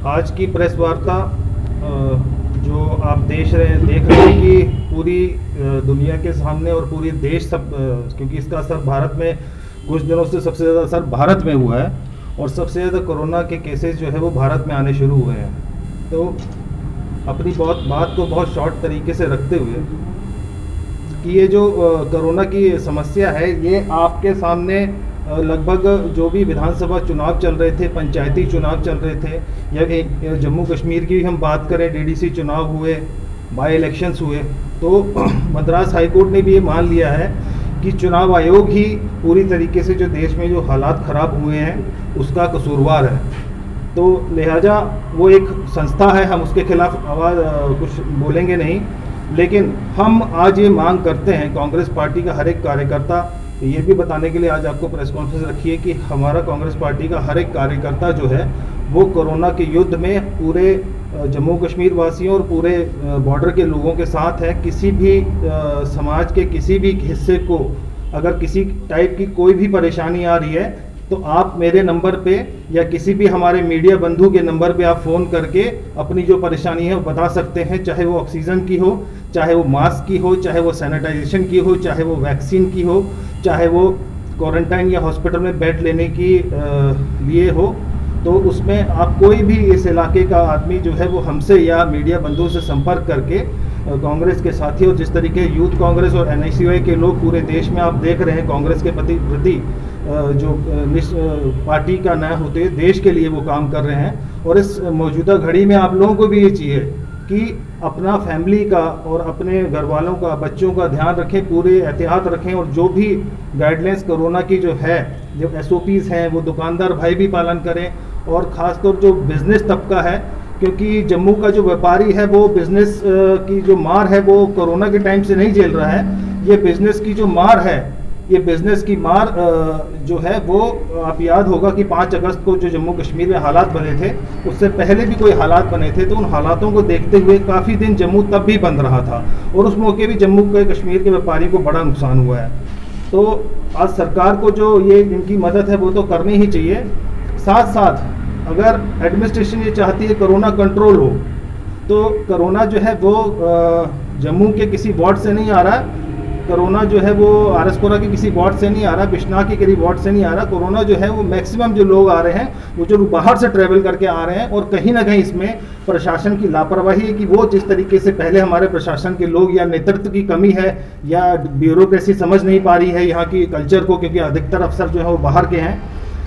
आज की प्रेस वार्ता जो आप देख रहे हैं कि पूरी दुनिया के सामने और पूरी देश सब क्योंकि इसका असर भारत में कुछ दिनों से सबसे ज़्यादा असर भारत में हुआ है और सबसे ज़्यादा कोरोना के केसेस जो है वो भारत में आने शुरू हुए हैं। तो अपनी बात को बहुत शॉर्ट तरीके से रखते हुए कि ये जो कोरोना की समस्या है ये आपके सामने लगभग जो भी विधानसभा चुनाव चल रहे थे, पंचायती चुनाव चल रहे थे, या एक जम्मू कश्मीर की हम बात करें, डीडीसी चुनाव हुए, बाई इलेक्शंस हुए, तो मद्रास हाईकोर्ट ने भी ये मान लिया है कि चुनाव आयोग ही पूरी तरीके से जो देश में जो हालात ख़राब हुए हैं उसका कसूरवार है। तो लिहाजा वो एक संस्था है, हम उसके खिलाफ आवाज़ कुछ बोलेंगे नहीं, लेकिन हम आज ये मांग करते हैं कांग्रेस पार्टी का हर एक कार्यकर्ता, ये भी बताने के लिए आज आपको प्रेस कॉन्फ्रेंस रखी है कि हमारा कांग्रेस पार्टी का हर एक कार्यकर्ता जो है वो कोरोना के युद्ध में पूरे जम्मू कश्मीर वासियों और पूरे बॉर्डर के लोगों के साथ है। किसी भी समाज के किसी भी हिस्से को अगर किसी टाइप की कोई भी परेशानी आ रही है तो आप मेरे नंबर पे या किसी भी हमारे मीडिया बंधु के नंबर पे आप फ़ोन करके अपनी जो परेशानी है वो बता सकते हैं, चाहे वो ऑक्सीजन की हो, चाहे वो मास्क की हो, चाहे वो सैनिटाइजेशन की हो, चाहे वो वैक्सीन की हो, चाहे वो क्वारंटाइन या हॉस्पिटल में बेड लेने की लिए हो। तो उसमें आप कोई भी इस इलाके का आदमी जो है वो हमसे या मीडिया बंधुओं से संपर्क करके कांग्रेस के साथी, और जिस तरीके यूथ कांग्रेस और NSUI के लोग पूरे देश में आप देख रहे हैं कांग्रेस के प्रति जो पार्टी का नया होते हुए देश के लिए वो काम कर रहे हैं। और इस मौजूदा घड़ी में आप लोगों को भी ये चाहिए कि अपना फैमिली का और अपने घर वालों का, बच्चों का ध्यान रखें, पूरे एहतियात रखें, और जो भी गाइडलाइंस कोरोना की जो है, जो SOPs हैं, वो दुकानदार भाई भी पालन करें। और ख़ासतौर जो बिज़नेस तबका है, क्योंकि जम्मू का जो व्यापारी है वो बिज़नेस की जो मार है वो कोरोना के टाइम से नहीं झेल रहा है। ये बिज़नेस की जो मार है, ये बिज़नेस की मार जो है वो आप याद होगा कि 5 अगस्त को जो जम्मू कश्मीर में हालात बने थे, उससे पहले भी कोई हालात बने थे, तो उन हालातों को देखते हुए काफ़ी दिन जम्मू तब भी बंद रहा था और उस मौके भी जम्मू के कश्मीर के व्यापारी को बड़ा नुकसान हुआ है। तो आज सरकार को जो ये इनकी मदद है वो तो करनी ही चाहिए। साथ साथ अगर एडमिनिस्ट्रेशन ये चाहती है कोरोना कंट्रोल हो, तो कोरोना जो है वो जम्मू के किसी वार्ड से नहीं आ रहा, कोरोना जो है वो आरएसपुरा के किसी वार्ड से नहीं आ रहा, बिश्नाह के करीब वार्ड से नहीं आ रहा। कोरोना जो है वो मैक्सिमम जो लोग आ रहे हैं वो जो बाहर से ट्रैवल करके आ रहे हैं, और कहीं ना कहीं इसमें प्रशासन की लापरवाही है कि वो जिस तरीके से पहले हमारे प्रशासन के लोग, या नेतृत्व की कमी है, या ब्यूरोक्रेसी समझ नहीं पा रही है यहाँ की कल्चर को, क्योंकि अधिकतर अफसर जो है वो बाहर के हैं।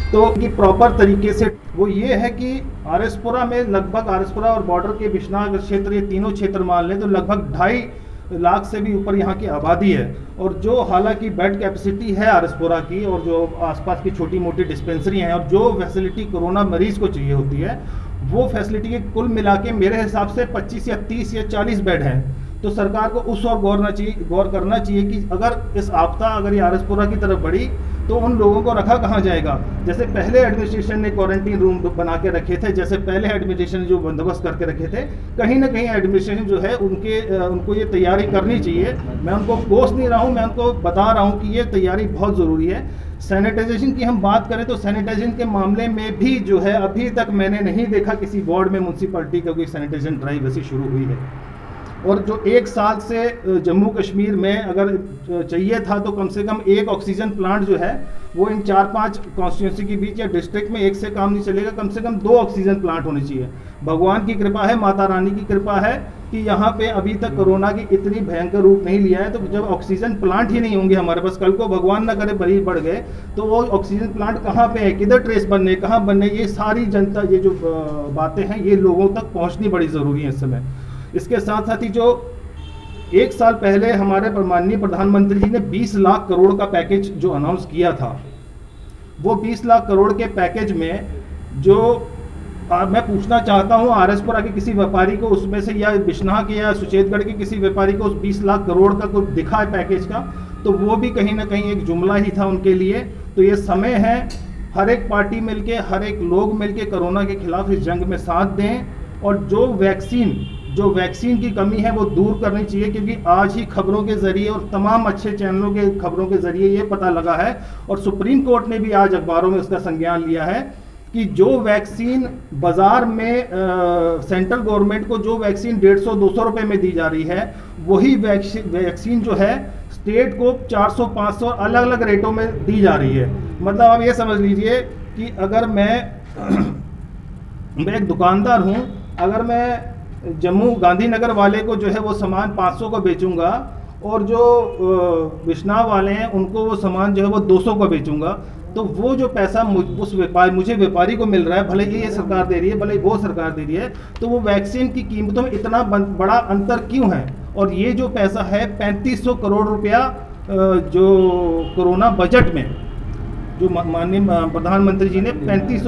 तो कि प्रॉपर तरीके से वो ये है कि आरएसपुरा में लगभग, आरएसपुरा और बॉर्डर के बिश्नाह क्षेत्र, ये तीनों क्षेत्र मान लें तो लगभग 2.5 लाख से भी ऊपर यहाँ की आबादी है। और जो हालांकि बेड कैपेसिटी है आरएसपुरा की, और जो आसपास की छोटी मोटी डिस्पेंसरी हैं, और जो फैसिलिटी कोरोना मरीज को चाहिए होती है, वो फैसिलिटी के कुल मिला के मेरे हिसाब से 25 या 30 या 40 बेड हैं। तो सरकार को उस और गौर करना चाहिए कि अगर इस आपदा अगर ये आरएसपुरा की तरफ बढ़ी तो उन लोगों को रखा कहाँ जाएगा। जैसे पहले एडमिनिस्ट्रेशन ने क्वारंटीन रूम बना के रखे थे, जैसे पहले एडमिनिस्ट्रेशन ने जो बंदोबस्त करके रखे थे, कहीं ना कहीं एडमिनिस्ट्रेशन जो है उनको ये तैयारी करनी चाहिए। मैं उनको कोस नहीं रहा हूँ, मैं उनको बता रहा हूँ कि ये तैयारी बहुत ज़रूरी है। सैनिटाइजेशन की हम बात करें तो सैनिटाइजेशन के मामले में भी जो है अभी तक मैंने नहीं देखा किसी वार्ड में म्यूनसिपैलिटी का कोई सैनिटाइजेशन ड्राइव ऐसी शुरू हुई है। और जो 1 साल से जम्मू कश्मीर में अगर चाहिए था तो कम से कम एक ऑक्सीजन प्लांट जो है वो इन 4-5 कॉन्स्टिट्यूंसी के बीच या डिस्ट्रिक्ट में एक से काम नहीं चलेगा, कम से कम 2 ऑक्सीजन प्लांट होने चाहिए। भगवान की कृपा है, माता रानी की कृपा है कि यहाँ पे अभी तक कोरोना की इतनी भयंकर रूप नहीं लिया है। तो जब ऑक्सीजन प्लांट ही नहीं होंगे हमारे पास, कल को भगवान ना करे मरीज बढ़ गए, तो वो ऑक्सीजन प्लांट कहाँ पे है, किधर ट्रेस बनने, कहाँ बनने, ये सारी जनता, ये जो बातें हैं ये लोगों तक पहुँचनी बड़ी ज़रूरी है इस समय। इसके साथ साथ ही जो 1 साल पहले हमारे माननीय प्रधानमंत्री जी ने 20 लाख करोड़ का पैकेज जो अनाउंस किया था, वो 20 लाख करोड़ के पैकेज में जो मैं पूछना चाहता हूँ आरएसपुरा के किसी व्यापारी को उसमें से, या बिश्नाह के या सुचेतगढ़ के किसी व्यापारी को उस 20 लाख करोड़ का कुछ दिखा है पैकेज का, तो वो भी कहीं ना कहीं एक जुमला ही था उनके लिए। तो ये समय है हर एक पार्टी मिलके, हर एक लोग मिलके कोरोना के खिलाफ इस जंग में साथ दें, और जो वैक्सीन की कमी है वो दूर करनी चाहिए। क्योंकि आज ही खबरों के जरिए और तमाम अच्छे चैनलों के खबरों के जरिए ये पता लगा है, और सुप्रीम कोर्ट ने भी आज अखबारों में उसका संज्ञान लिया है कि जो वैक्सीन बाज़ार में सेंट्रल गवर्नमेंट को जो वैक्सीन 150-200 रुपये में दी जा रही है, वही वैक्सीन जो है स्टेट को 400-500 अलग अलग रेटों में दी जा रही है। मतलब आप ये समझ लीजिए कि अगर मैं एक दुकानदार हूँ, अगर मैं जम्मू गांधीनगर वाले को जो है वो सामान 500 का बेचूंगा और जो बिश्नाह वाले हैं उनको वो सामान जो है वो 200 का बेचूंगा, तो वो जो पैसा मुझे व्यापारी को मिल रहा है, भले ये सरकार दे रही है, भले वो सरकार दे रही है, तो वो वैक्सीन की कीमतों में इतना बड़ा अंतर क्यों है? और ये जो पैसा है 3500 करोड़ रुपया जो कोरोना बजट में जो माननीय प्रधानमंत्री जी ने 3500